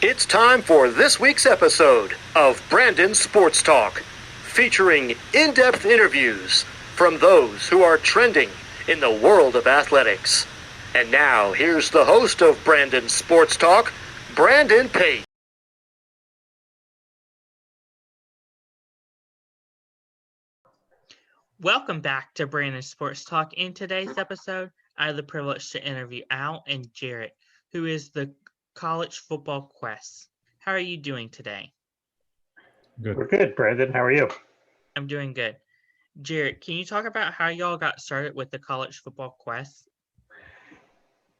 It's time for this week's episode of Brandon Sports Talk, featuring in-depth interviews from those who are trending in the world of athletics. And now, here's the host of Brandon Sports Talk, Brandon Pate. Welcome back to Brandon Sports Talk. In today's episode, I have the privilege to interview Al and Jarrett, who is the College Football Quest. How are you doing today? Good. We're good, Brandon. How are you? I'm doing good. Jarrett, can you talk about how y'all got started with the College Football Quest?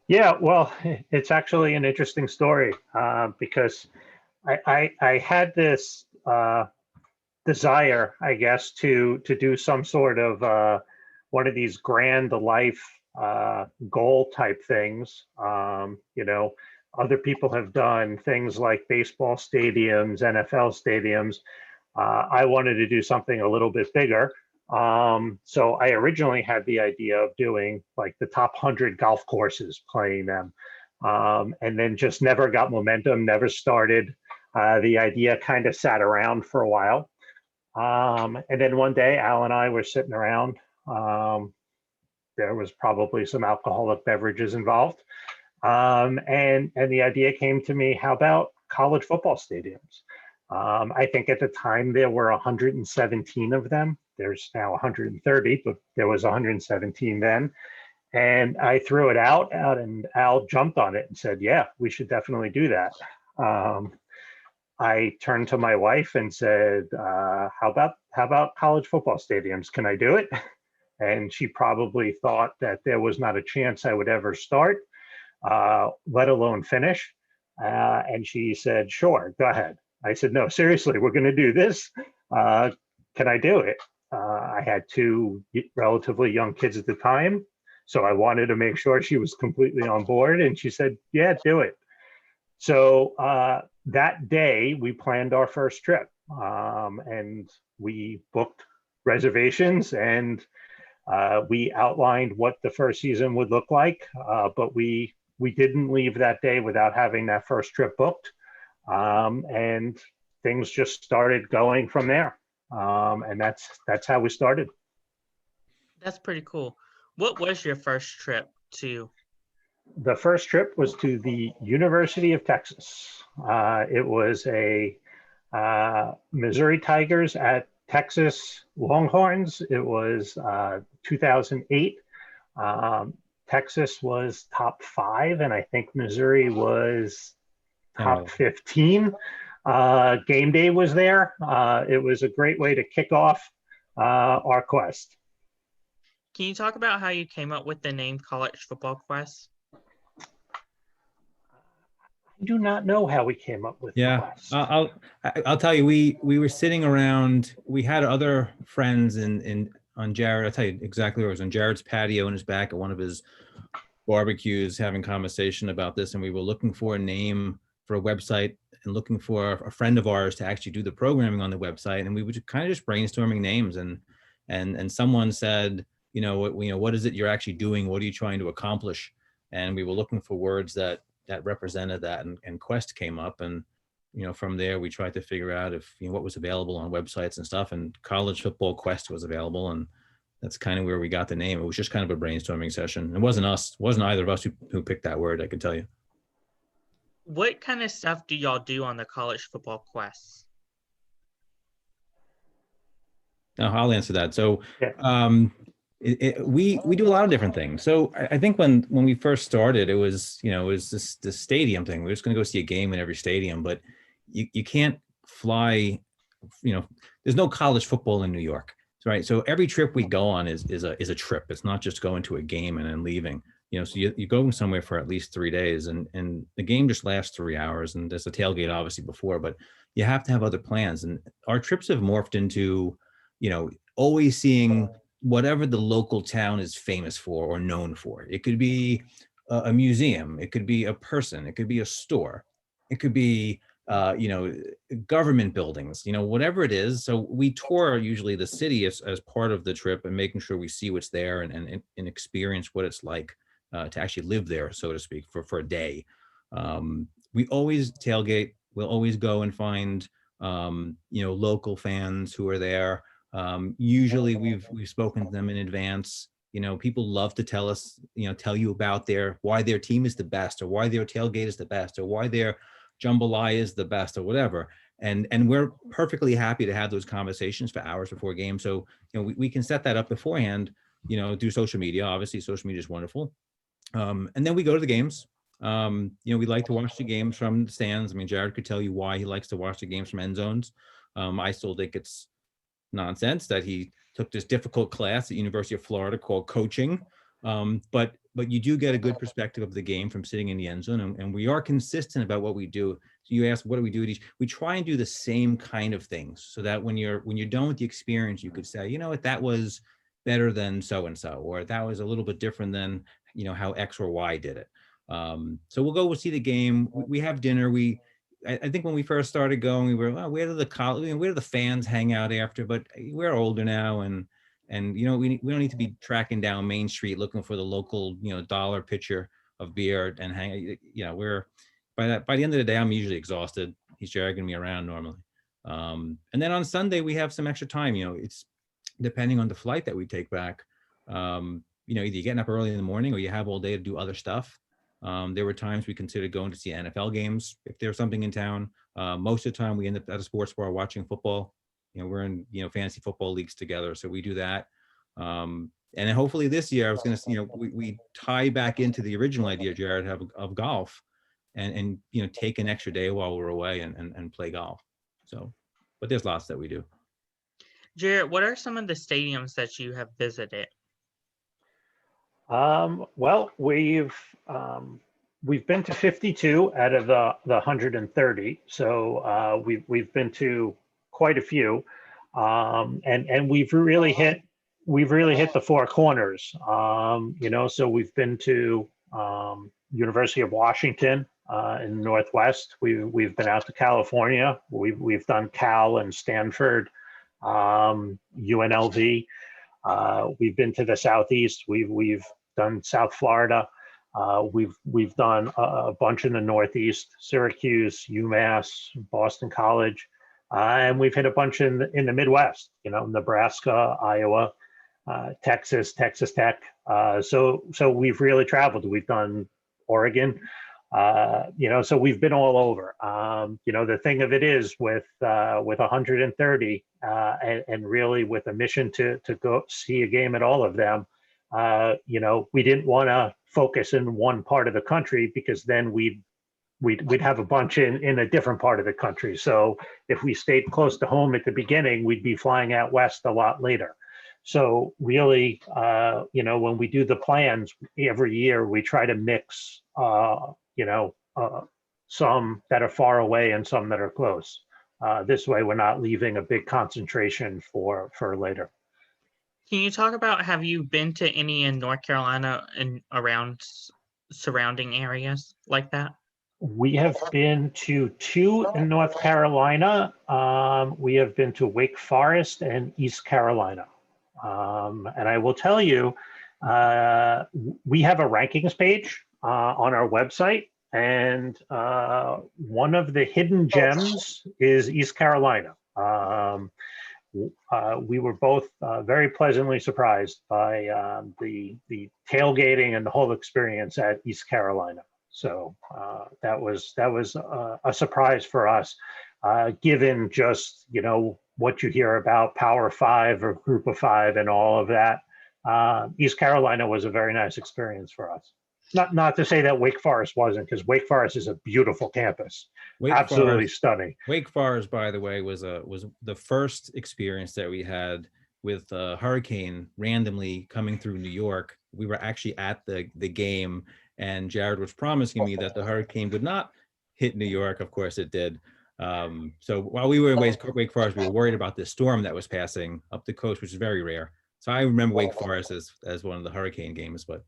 Yeah, well, it's actually an interesting story because I had this desire, I guess, to do some sort of one of these grand life goal type things. Other people have done things like baseball stadiums, NFL stadiums. I wanted to do something a little bit bigger. So I originally had the idea of doing like the top 100 golf courses, playing them, and then just never got momentum, never started. The idea kind of sat around for a while. And then one day, Al and I were sitting around. There was probably some alcoholic beverages involved. And the idea came to me, how about college football stadiums? I think at the time there were 117 of them. There's now 130, but there was 117 then. And I threw it out, and Al jumped on it and said, yeah, we should definitely do that. I turned to my wife and said, how about college football stadiums? Can I do it? And she probably thought that there was not a chance I would ever start, let alone finish. And she said, sure, go ahead. I said, no, seriously, we're going to do this. Can I do it? I had two relatively young kids at the time, so I wanted to make sure she was completely on board. And she said, yeah, do it. So that day, we planned our first trip, and we booked reservations, and we outlined what the first season would look like. But we didn't leave that day without having that first trip booked. And things just started going from there. And that's how we started. That's pretty cool. What was your first trip to? The first trip was to the University of Texas. It was a Missouri Tigers at Texas Longhorns. It was 2008. Texas was top 5, and I think Missouri was top 15. Game day was there. It was a great way to kick off our quest. Can you talk about how you came up with the name College Football Quest? I do not know how we came up with Quest. I'll tell you, we were sitting around. We had other friends on Jared. I'll tell you exactly where it was, on Jared's patio in his back at one of his barbecues, having conversation about this, and we were looking for a name for a website and looking for a friend of ours to actually do the programming on the website. And we were kind of just brainstorming names, and someone said, what is it you're actually doing? What are you trying to accomplish? And we were looking for words that represented that, and Quest came up. And from there we tried to figure out if what was available on websites and stuff, and College Football Quest was available, and that's kind of where we got the name. It was just kind of a brainstorming session. It wasn't either of us who picked that word, I can tell you. What kind of stuff do y'all do on the College Football Quest? No, I'll answer that. So we do a lot of different things. So I think when we first started, it was this stadium thing. We're just going to go see a game in every stadium, but you can't fly. There's no college football in New York, right? So every trip we go on is a trip. It's not just going to a game and then leaving. So you go somewhere for at least 3 days, and the game just lasts 3 hours, and there's a tailgate obviously before, but you have to have other plans. And our trips have morphed into, always seeing whatever the local town is famous for or known for. It could be a museum, it could be a person, it could be a store, it could be government buildings, whatever it is. So we tour usually the city as part of the trip, and making sure we see what's there and experience what it's like to actually live there, so to speak, for a day. we always tailgate. We'll always go and find, local fans who are there. Usually we've spoken to them in advance. People love to tell you about why their team is the best, or why their tailgate is the best, or why their jambalaya is the best, or whatever. And we're perfectly happy to have those conversations for hours before games. So, we can set that up beforehand, through social media. Obviously, social media is wonderful. And then we go to the games. We like to watch the games from the stands. I mean, Jared could tell you why he likes to watch the games from end zones. I still think it's nonsense that he took this difficult class at University of Florida called coaching. But you do get a good perspective of the game from sitting in the end zone, and we are consistent about what we do. So you ask, what do we do at each? We try and do the same kind of things, so that when you're done with the experience, you could say, what, that was better than so and so, or that was a little bit different than how X or Y did it. So we'll see the game. We have dinner. I think when we first started going, we were, well, where do the fans hang out after? But we're older now, and we don't need to be tracking down Main Street looking for the local dollar pitcher of beer and hang. We're by the end of the day, I'm usually exhausted. He's dragging me around normally. And then on Sunday we have some extra time. It's depending on the flight that we take back. Either you're getting up early in the morning or you have all day to do other stuff. There were times we considered going to see NFL games if there's something in town. Most of the time we end up at a sports bar watching football. We're in, fantasy football leagues together. So we do that. And then hopefully this year I was going to, we tie back into the original idea, Jared, of golf and take an extra day while we're away and play golf. So, but there's lots that we do. Jared, what are some of the stadiums that you have visited? Well, we've been to 52 out of the 130. So we've been to quite a few, and we've really hit the four corners. So we've been to University of Washington in the Northwest. We've been out to California. We've done Cal and Stanford, UNLV. We've been to the Southeast. We've done South Florida. We've done a bunch in the Northeast: Syracuse, UMass, Boston College, and we've hit a bunch in the Midwest. Nebraska, Iowa, Texas Tech. So we've really traveled. We've done Oregon. So we've been all over. The thing of it is with 130 and really with a mission to go see a game at all of them, we didn't want to focus in one part of the country, because then we'd have a bunch in a different part of the country. So if we stayed close to home at the beginning, we'd be flying out west a lot later. So really, when we do the plans every year, we try to mix, some that are far away and some that are close. This way, we're not leaving a big concentration for later. Can you talk about, have you been to any in North Carolina and around surrounding areas like that? We have been to 2 in North Carolina. We have been to Wake Forest and East Carolina. And I will tell you, we have a rankings page on our website, and one of the hidden gems is East Carolina. We were both very pleasantly surprised by the tailgating and the whole experience at East Carolina. So that was a surprise for us, given just what you hear about Power 5 or Group of 5 and all of that. East Carolina was a very nice experience for us. Not to say that Wake Forest wasn't, because Wake Forest is a beautiful campus. Absolutely stunning. Wake Forest, by the way, was the first experience that we had with a hurricane randomly coming through New York. We were actually at the game, and Jared was promising me that the hurricane would not hit New York. Of course it did. So while we were in Wake Forest, we were worried about this storm that was passing up the coast, which is very rare. So I remember Wake Forest as one of the hurricane games, but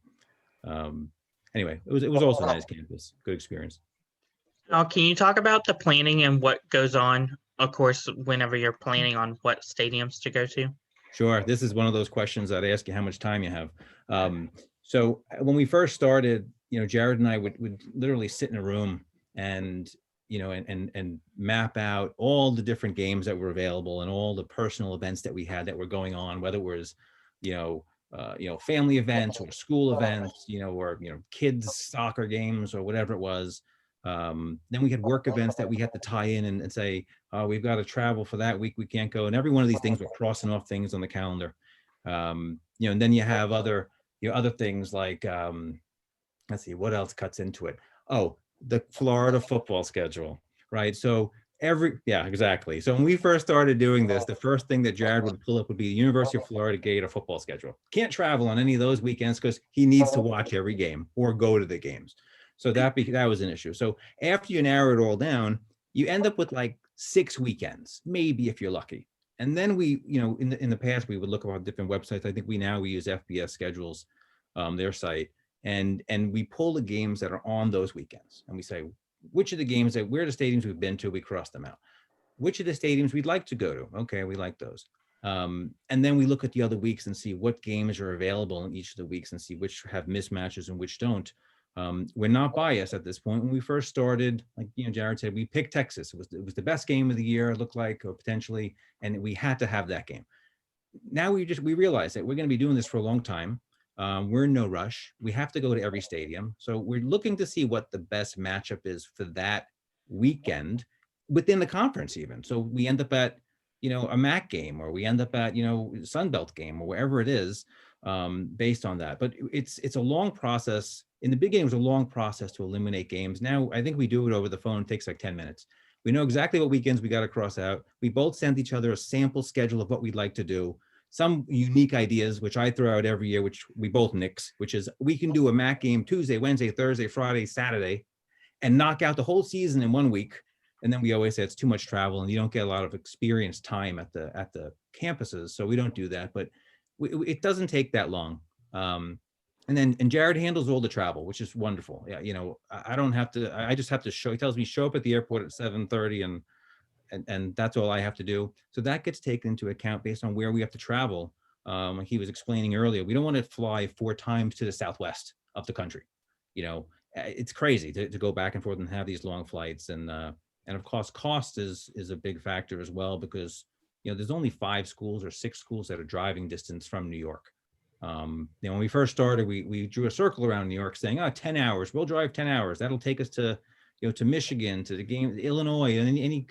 anyway, it was also a nice campus, good experience. Now, can you talk about the planning and what goes on, of course, whenever you're planning on what stadiums to go to? Sure. This is one of those questions that I ask you how much time you have. So when we first started, Jared and I would literally sit in a room and and map out all the different games that were available and all the personal events that we had that were going on, whether it was, family events or school events, or kids soccer games or whatever it was. Then we had work events that we had to tie in and say, we've got to travel for that week, we can't go. And every one of these things, we're crossing off things on the calendar. And then you have other things like, let's see, what else cuts into it? Oh, the Florida football schedule, right? So exactly. So when we first started doing this, the first thing that Jared would pull up would be the University of Florida Gator football schedule. Can't travel on any of those weekends because he needs to watch every game or go to the games. So that was an issue. So after you narrow it all down, you end up with like 6 weekends, maybe if you're lucky. And then we, in the past, we would look at different websites. I think we use FBS schedules, their site. And we pull the games that are on those weekends, and we say, which of the games where the stadiums we've been to, we cross them out. Which of the stadiums we'd like to go to? Okay, we like those. And then we look at the other weeks and see what games are available in each of the weeks and see which have mismatches and which don't. We're not biased at this point. When we first started, like Jared said, we picked Texas. It was the best game of the year, it looked like, or potentially, and we had to have that game. Now we realize that we're going to be doing this for a long time. We're in no rush. We have to go to every stadium. So we're looking to see what the best matchup is for that weekend within the conference even. So we end up at, a MAC game, or we end up at, Sun Belt game, or wherever it is, based on that. But it's a long process. In the beginning, it was a long process to eliminate games. Now, I think we do it over the phone. It takes like 10 minutes. We know exactly what weekends we got to cross out. We both send each other a sample schedule of what we'd like to do. Some unique ideas, which I throw out every year, which we both nix, which is we can do a MAC game Tuesday, Wednesday, Thursday, Friday, Saturday, and knock out the whole season in 1 week. And then we always say it's too much travel and you don't get a lot of experience time at the campuses. So we don't do that, but it doesn't take that long. And Jared handles all the travel, which is wonderful. Yeah, I don't have to, I just have to show, he tells me show up at the airport at 7:30 and that's all I have to do. So that gets taken into account based on where we have to travel. Like he was explaining earlier, we don't want to fly 4 times to the Southwest of the country. It's crazy to go back and forth and have these long flights. And of course, cost is a big factor as well, because, there's only 5 schools or 6 schools that are driving distance from New York. When we first started, we drew a circle around New York saying, 10 hours, we'll drive 10 hours. That'll take us to Michigan, to the game, Illinois, and any,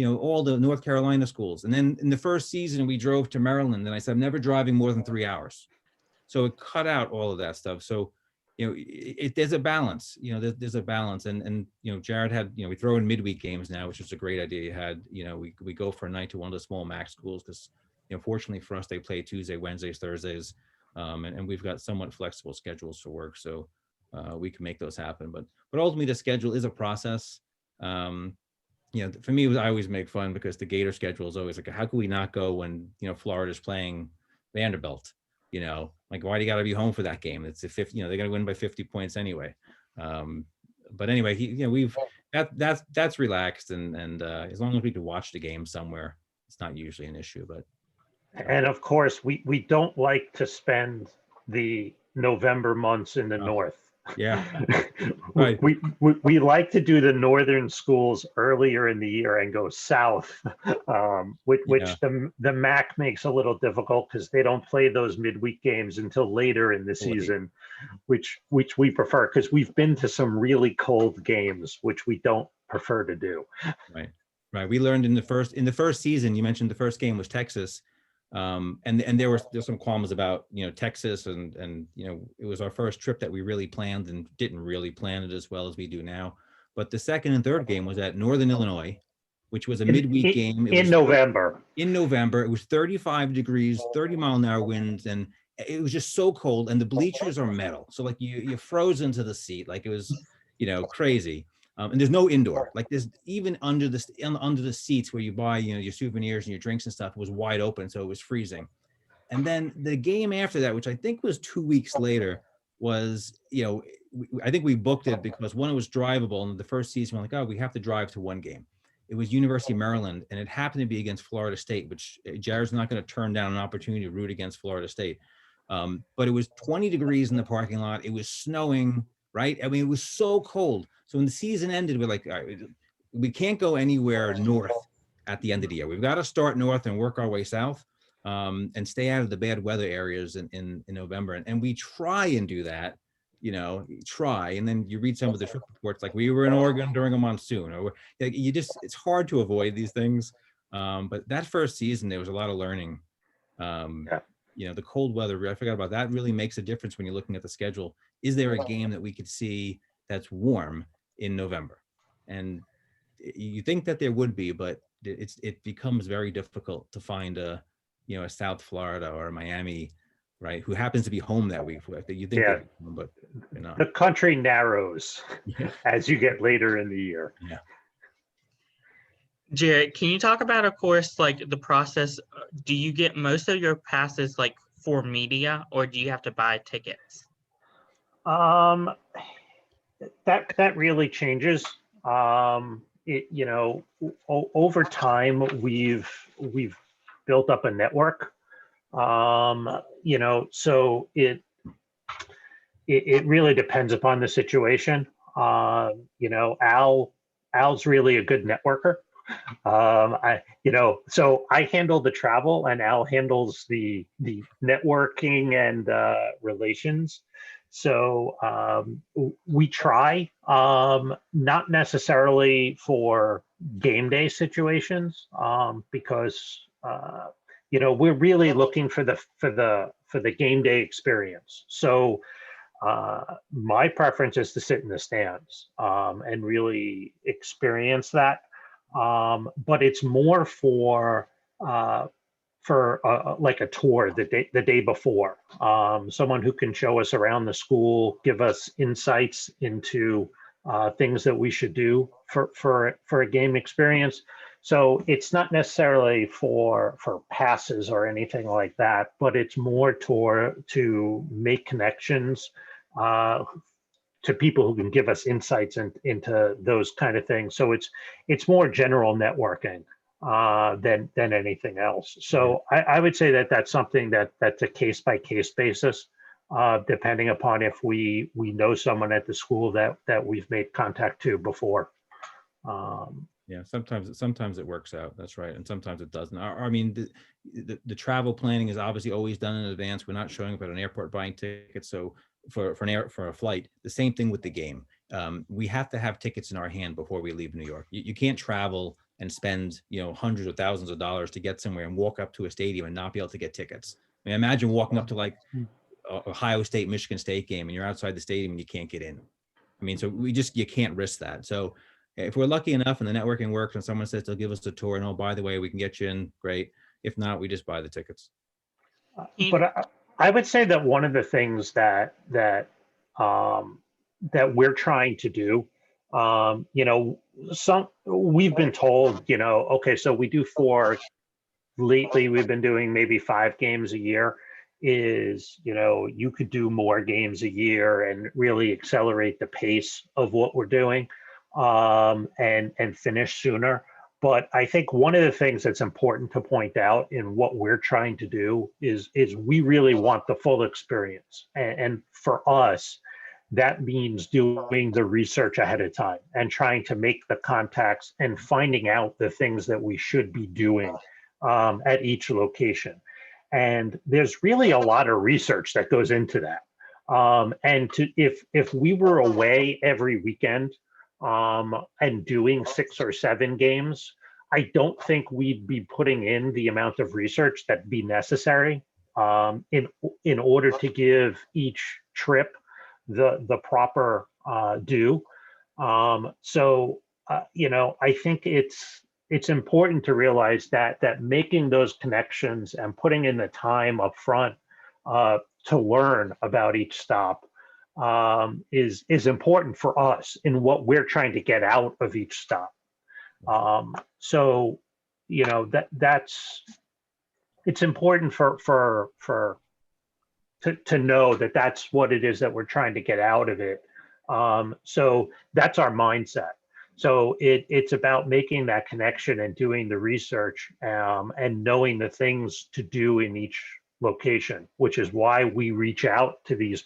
all the North Carolina schools. And then in the first season, we drove to Maryland, and I said, I'm never driving more than 3 hours. So it cut out all of that stuff. So, there's a balance, there's a balance. And Jared had, we throw in midweek games now, which is a great idea. You had, we go for a night to one of the small MAC schools because, fortunately for us, they play Tuesday, Wednesdays, Thursdays. And we've got somewhat flexible schedules for work. So we can make those happen. But ultimately, the schedule is a process. For me, I always make fun because the Gator schedule is always like, how can we not go when, Florida's playing Vanderbilt? Like, why do you got to be home for that game? It's a 50, they're going to win by 50 points anyway. But anyway, that's relaxed. And as long as we can watch the game somewhere, it's not usually an issue. But and of course, we don't like to spend the November months in the north. Yeah, right. We like to do the northern schools earlier in the year and go south, which the MAC makes a little difficult because they don't play those midweek games until later in the season, which we prefer because we've been to some really cold games, which we don't prefer to do. Right. We learned in the first season. You mentioned the first game was Texas. And there's some qualms about, Texas and, it was our first trip that we really planned and didn't really plan it as well as we do now. But the second and third game was at Northern Illinois, which was a midweek game. In November. In November, it was 35 degrees, 30-mile-an-hour winds, and it was just so cold. And the bleachers are metal, so like you're frozen to the seat, like it was, crazy. And there's no indoor, like there's even under the seats where you buy, your souvenirs and your drinks and stuff was wide open. So it was freezing. And then the game after that, which I think was 2 weeks later, was, I think we booked it because one, it was drivable. And the first season, we're like, we have to drive to one game. It was University of Maryland, and it happened to be against Florida State, which Jared's not going to turn down an opportunity to root against Florida State. But it was 20 degrees in the parking lot. It was snowing. right? I mean, it was so cold. So when the season ended, we're like, all right, we can't go anywhere north at the end of the year. We've got to start north and work our way south, and stay out of the bad weather areas in November. And we try and do that, try. And then you read some of the trip reports, like we were in Oregon during a monsoon, or it's hard to avoid these things. But that first season, there was a lot of learning. Yeah. The cold weather, I forgot about that, really makes a difference when you're looking at the schedule. Is there a game that we could see that's warm in November? And you think that there would be, but it becomes very difficult to find a South Florida or a Miami, right, who happens to be home that week. You think, Yeah. but they're not. The country narrows Yeah. as you get later in the year. Yeah. Jared, can you talk about, of course, like the process? Do you get most of your passes like for media, or do you have to buy tickets? That really changes. Over time we've built up a network. So it really depends upon the situation. Al's really a good networker. So I handle the travel and Al handles the networking and relations. So we try, not necessarily for game day situations, because we're really looking for the game day experience. So my preference is to sit in the stands and really experience that. But it's more for like a tour the day before, someone who can show us around the school, give us insights into things that we should do for a game experience. So it's not necessarily for passes or anything like that, but it's more to make connections to people who can give us insights into those kind of things. So it's more general networking than anything else. So I would say that's something that's a case by case basis, depending upon if we know someone at the school that we've made contact to before. Yeah, sometimes it works out. That's right, and sometimes it doesn't. I mean, the travel planning is obviously always done in advance. We're not showing up at an airport buying tickets. So for a flight, the same thing with the game. We have to have tickets in our hand before we leave New York. You can't travel and spend hundreds of thousands of dollars to get somewhere and walk up to a stadium and not be able to get tickets. I mean, imagine walking up to like Ohio State, Michigan State game, and you're outside the stadium and you can't get in. I mean, so you can't risk that. So if we're lucky enough and the networking works and someone says they'll give us a tour and, oh, by the way, we can get you in, great. If not, we just buy the tickets. But I would say that one of the things that we're trying to do, we've been told, okay, so we do 4. Lately, we've been doing maybe 5 games a year. You could do more games a year and really accelerate the pace of what we're doing, and finish sooner. But I think one of the things that's important to point out in what we're trying to do is we really want the full experience. And for us, that means doing the research ahead of time and trying to make the contacts and finding out the things that we should be doing at each location. And there's really a lot of research that goes into that. If we were away every weekend, and doing 6 or 7 games, I don't think we'd be putting in the amount of research that'd be necessary in order to give each trip the proper due. I think it's important to realize that making those connections and putting in the time up front to learn about each stop is important for us in what we're trying to get out of each stop. It's important to know that that's what it is that we're trying to get out of it. So that's our mindset. So it's about making that connection and doing the research, and knowing the things to do in each location, which is why we reach out to these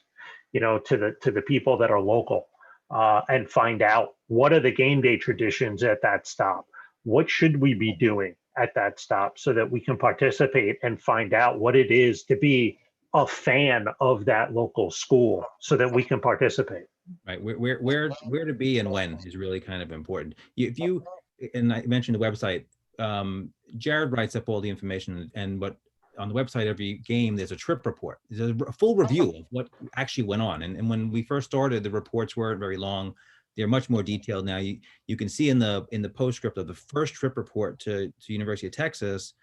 to the people that are local, and find out what are the game day traditions at that stop. What should we be doing at that stop so that we can participate and find out what it is to be a fan of that local school so that we can participate. Right. Where to be and when is really kind of important. If you, and I mentioned the website, Jared writes up all the information, and what on the website, every game, there's a trip report. There's a full review of what actually went on. And when we first started, the reports weren't very long. They're much more detailed now. You can see in the postscript of the first trip report to University of Texas,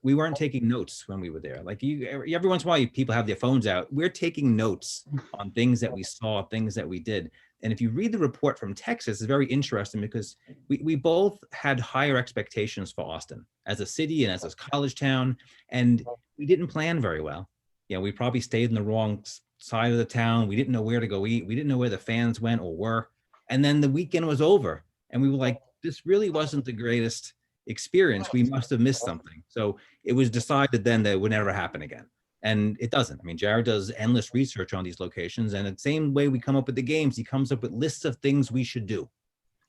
we weren't taking notes when we were there. Like every once in a while, people have their phones out. We're taking notes on things that we saw, things that we did. And if you read the report from Texas, it's very interesting because we both had higher expectations for Austin as a city and as a college town, and we didn't plan very well. We probably stayed in the wrong side of the town. We didn't know where to go eat. We didn't know where the fans went or were. And then the weekend was over, and we were like, this really wasn't the greatest experience. We must have missed something. So it was decided then that it would never happen again. And it doesn't. I mean, Jared does endless research on these locations, and the same way we come up with the games, he comes up with lists of things we should do.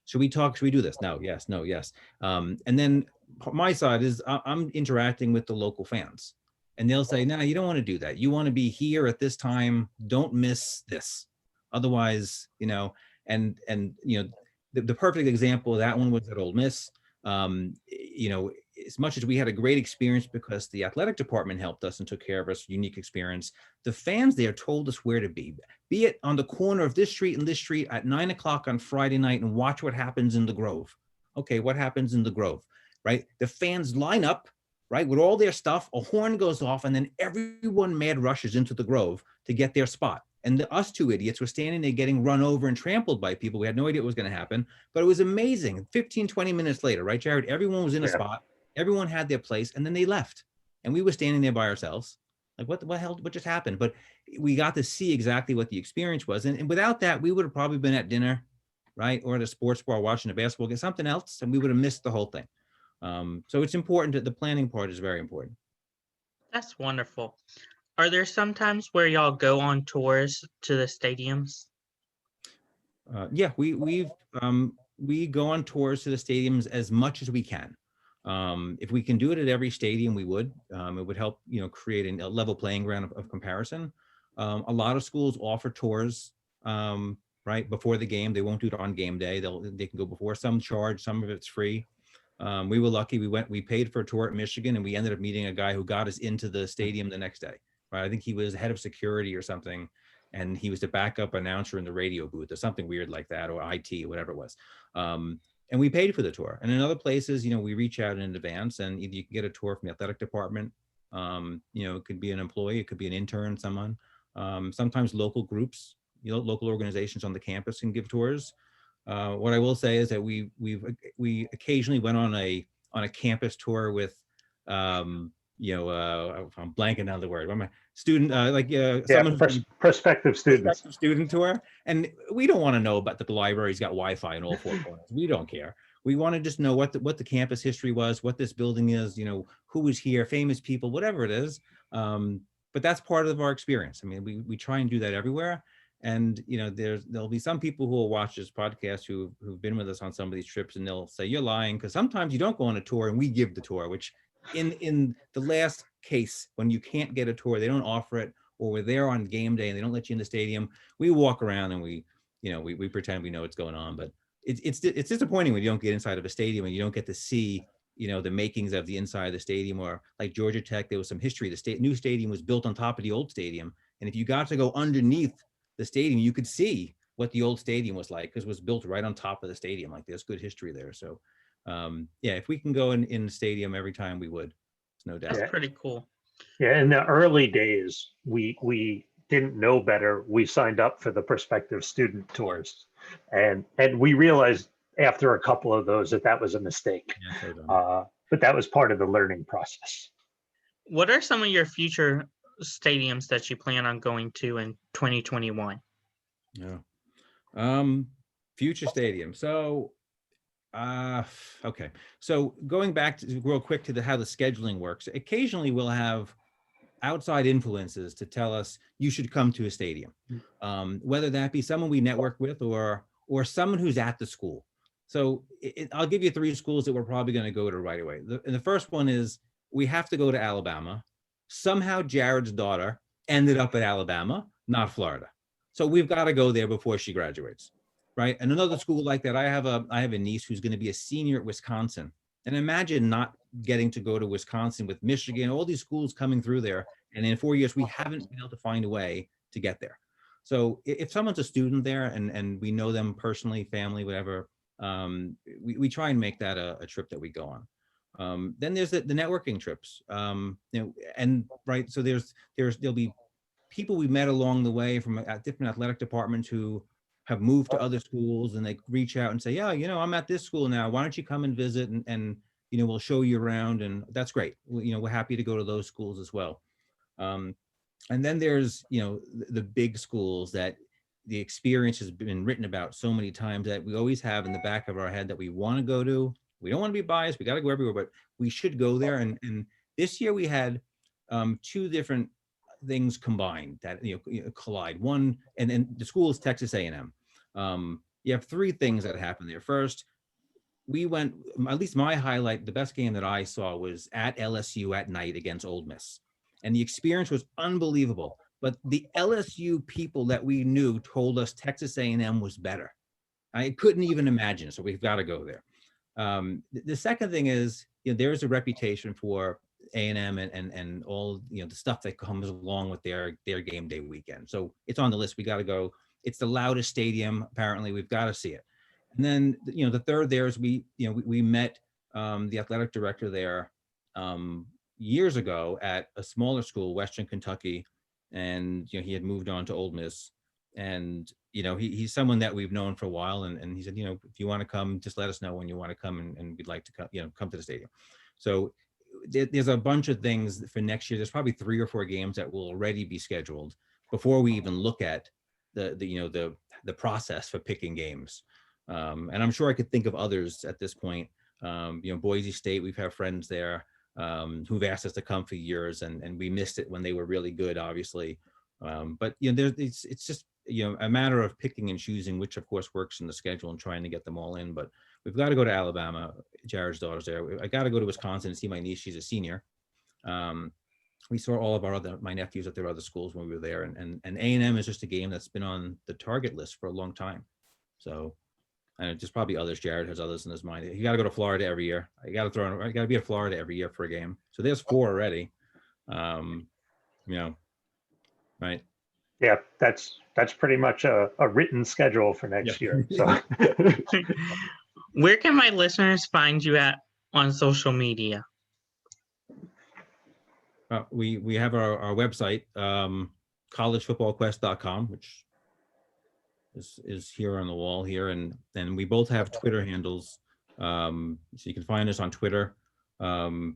Should we talk? Should we do this? No, yes, no, yes. And then my side is I'm interacting with the local fans, and they'll say, no, you don't want to do that. You want to be here at this time. Don't miss this. Otherwise, the perfect example of that one was at Ole Miss. As much as we had a great experience because the athletic department helped us and took care of us, unique experience, the fans there told us where to be it on the corner of this street and this street at 9 o'clock on Friday night, and watch what happens in the Grove. Okay, what happens in the Grove, right? The fans line up, right, with all their stuff, a horn goes off, and then everyone mad rushes into the Grove to get their spot. And us two idiots were standing there getting run over and trampled by people. We had no idea what was going to happen, but it was amazing. 15, 20 minutes later, right, Jared? Everyone was in a spot. Everyone had their place, and then they left. And we were standing there by ourselves. Like, what the hell, what just happened? But we got to see exactly what the experience was. And without that, we would have probably been at dinner, right? Or at a sports bar watching a basketball game, something else, and we would have missed the whole thing. So it's important that the planning part is very important. That's wonderful. Are there some times where y'all go on tours to the stadiums? Yeah, we go on tours to the stadiums as much as we can. If we can do it at every stadium, we would. It would help, create a level playing ground of comparison. A lot of schools offer tours, right before the game. They won't do it on game day. They can go before. Some charge, some of it's free. We were lucky. We paid for a tour at Michigan, and we ended up meeting a guy who got us into the stadium the next day. Right? I think he was head of security or something, and he was the backup announcer in the radio booth or something weird like that, or IT, whatever it was. And we paid for the tour. And in other places, we reach out in advance, and either you can get a tour from the athletic department. It could be an employee, it could be an intern, someone. Sometimes local groups, local organizations on the campus can give tours. What I will say is that we occasionally went on a campus tour with, I'm blanking on the word. I'm a student, prospective students. Student tour, and we don't want to know about that the library's got Wi-Fi in all four corners. We don't care. We want to just know what the campus history was, what this building is, who was here, famous people, whatever it is. But that's part of our experience. I mean, we try and do that everywhere. And there'll be some people who will watch this podcast who've been with us on some of these trips, and they'll say you're lying, because sometimes you don't go on a tour and we give the tour, which in the last case, when you can't get a tour, they don't offer it, or we're there on game day and they don't let you in the stadium, we walk around and we pretend we know what's going on. But it's disappointing when you don't get inside of a stadium and you don't get to see the makings of the inside of the stadium. Or like Georgia Tech, there was some history. The new stadium was built on top of the old stadium, and if you got to go underneath the stadium, you could see what the old stadium was like, because it was built right on top of the stadium. Like, there's good history there. So if we can go in the stadium every time, we would. There's no doubt. That's pretty cool. Yeah, in the early days, we didn't know better. We signed up for the prospective student tours, and we realized after a couple of those that was a mistake. Yeah, totally. But that was part of the learning process. What are some of your future stadiums that you plan on going to in 2021? Yeah. Future stadium. So okay. So going back to real quick to how the scheduling works, occasionally we'll have outside influences to tell us you should come to a stadium, whether that be someone we network with or someone who's at the school. So I'll give you 3 schools that we're probably going to go to right away. And the first one is we have to go to Alabama. Somehow Jared's daughter ended up at Alabama, not Florida. So we've got to go there before she graduates, right? And another school like that, I have a niece who's going to be a senior at Wisconsin. And imagine not getting to go to Wisconsin with Michigan, all these schools coming through there. And in 4 years, we haven't been able to find a way to get there. So if someone's a student there and we know them personally, family, whatever, we try and make that a trip that we go on. Then there's the networking trips, and right. So there'll be people we met along the way from different athletic departments who have moved to other schools, and they reach out and say, yeah, I'm at this school now. Why don't you come and visit? And we'll show you around, and that's great. We're happy to go to those schools as well. And then there's, the big schools that the experience has been written about so many times that we always have in the back of our head that we want to go to. We don't want to be biased. We got to go everywhere, but we should go there. And this year we had 2 different things combined that collide. One, and then the school is Texas A&M. You have 3 things that happened there. First, we went, at least my highlight, the best game that I saw was at LSU at night against Ole Miss. And the experience was unbelievable. But the LSU people that we knew told us Texas A&M was better. I couldn't even imagine. So we've got to go there. The second thing is, there's a reputation for A&M and all, the stuff that comes along with their game day weekend. So it's on the list. We got to go. It's the loudest stadium. Apparently, we've got to see it. And then, the third there is we met the athletic director there years ago at a smaller school, Western Kentucky. And, he had moved on to Ole Miss. And, he's someone that we've known for a while. And he said, if you want to come, just let us know when you want to come and we'd like to come to the stadium. So there's a bunch of things for next year. There's probably 3 or 4 games that will already be scheduled before we even look at the process for picking games. And I'm sure I could think of others at this point. Boise State, we've had friends there who've asked us to come for years, and we missed it when they were really good, obviously. But it's just a matter of picking and choosing which, of course, works in the schedule and trying to get them all in. But we've got to go to Alabama. Jared's daughter's there. I got to go to Wisconsin and see my niece. She's a senior. We saw all of my nephews at their other schools when we were there, and A&M is just a game that's been on the target list for a long time. So. And there's probably others. Jared has others in his mind. You got to go to Florida every year. I got to be at Florida every year for a game. So there's 4 already. Right. Yeah, that's pretty much a written schedule for next year. So where can my listeners find you at on social media? We have our website, collegefootballquest.com, which is here on the wall here, and we both have Twitter handles, so you can find us on Twitter. I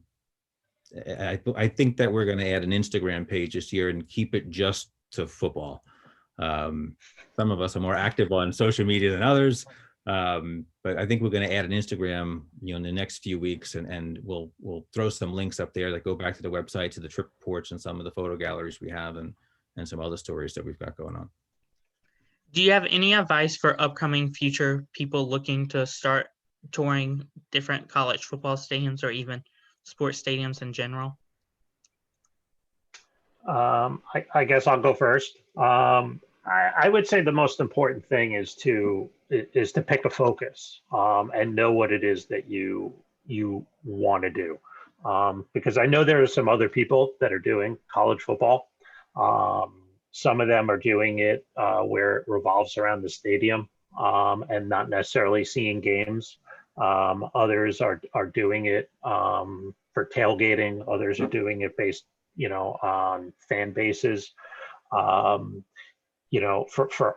think that we're going to add an Instagram page this year and keep it just to football. Some of us are more active on social media than others, but I think we're going to add an Instagram in the next few weeks, and we'll throw some links up there that go back to the website, to the trip reports, and some of the photo galleries we have, and some other stories that we've got going on. Do you have any advice for upcoming future people looking to start touring different college football stadiums or even sports stadiums in general? I guess I'll go first. I would say the most important thing is to pick a focus and know what it is that you want to do. Because I know there are some other people that are doing college football. Some of them are doing it where it revolves around the stadium and not necessarily seeing games. Others are doing it for tailgating. Others are doing it based, on fan bases. For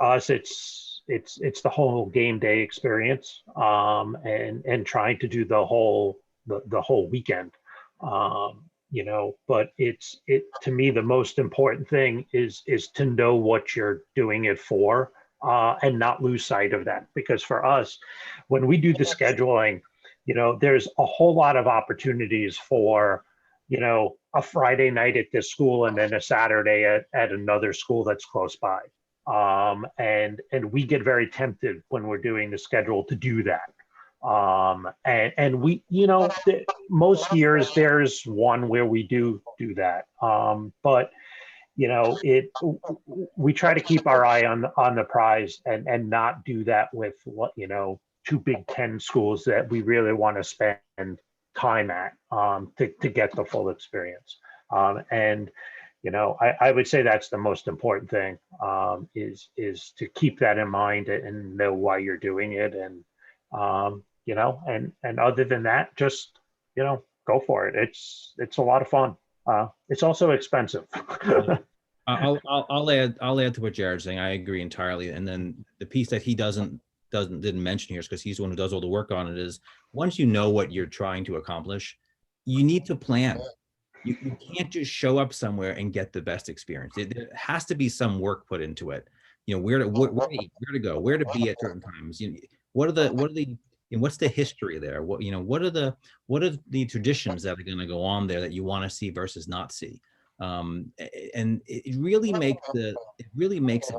us, it's the whole game day experience and trying to do the whole weekend. But to me, the most important thing is to know what you're doing it for and not lose sight of that. Because for us, when we do the scheduling, there's a whole lot of opportunities for, a Friday night at this school and then a Saturday at another school that's close by. And we get very tempted when we're doing the schedule to do that. And we, most years there's one where we do that. But we try to keep our eye on the prize and not do that with what, 2 Big Ten schools that we really want to spend time at to get the full experience. And I would say that's the most important thing, is to keep that in mind and know why you're doing it. And, and other than that, just, go for it. It's a lot of fun. It's also expensive. I'll add to what Jared's saying. I agree entirely. And then the piece that he didn't mention here is because he's the one who does all the work on it is once you know what you're trying to accomplish, you need to plan. You can't just show up somewhere and get the best experience. There has to be some work put into it. Where to eat, where to go, where to be at certain times. What's the history there? What are the traditions that are going to go on there that you want to see versus not see? And it really makes it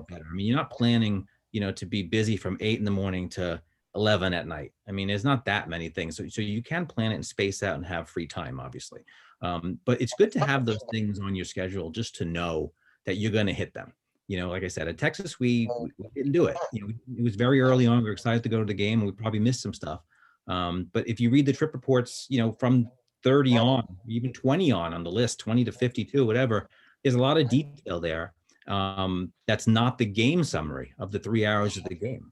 better. I mean, you're not planning, to be busy from 8 a.m. to 11 at night. I mean, there's not that many things. So you can plan it and space out and have free time, obviously. But it's good to have those things on your schedule just to know that you're going to hit them. Like I said, at Texas, we didn't do it. It was very early on. We were excited to go to the game and we probably missed some stuff. But if you read the trip reports, from 30 on, even 20 on the list, 20 to 52, whatever, there's a lot of detail there. That's not the game summary of the 3 hours of the game.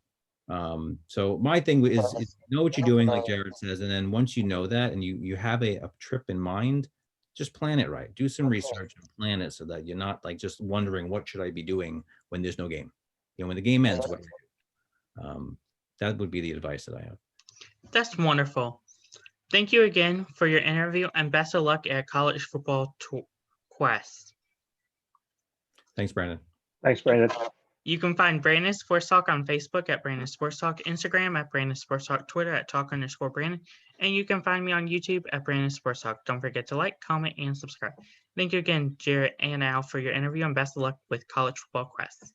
So my thing is know what you're doing, like Jared says, and then once you know that and you have a trip in mind, just plan it right. Do some research and plan it so that you're not like just wondering what should I be doing when there's no game. When the game ends, what do I do? That would be the advice that I have. That's wonderful. Thank you again for your interview and best of luck at College Football Quest. Thanks, Brandon. Thanks, Brandon. You can find Brandon Sports Talk on Facebook at Brandon Sports Talk, Instagram at Brandon Sports Talk, Twitter at Talk_Brandon, and you can find me on YouTube at Brandon Sports Talk. Don't forget to like, comment, and subscribe. Thank you again, Jared and Al, for your interview, and best of luck with College Football Quest.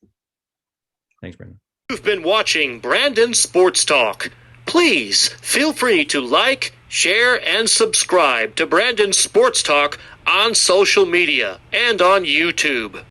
Thanks, Brandon. You've been watching Brandon Sports Talk. Please feel free to like, share, and subscribe to Brandon Sports Talk on social media and on YouTube.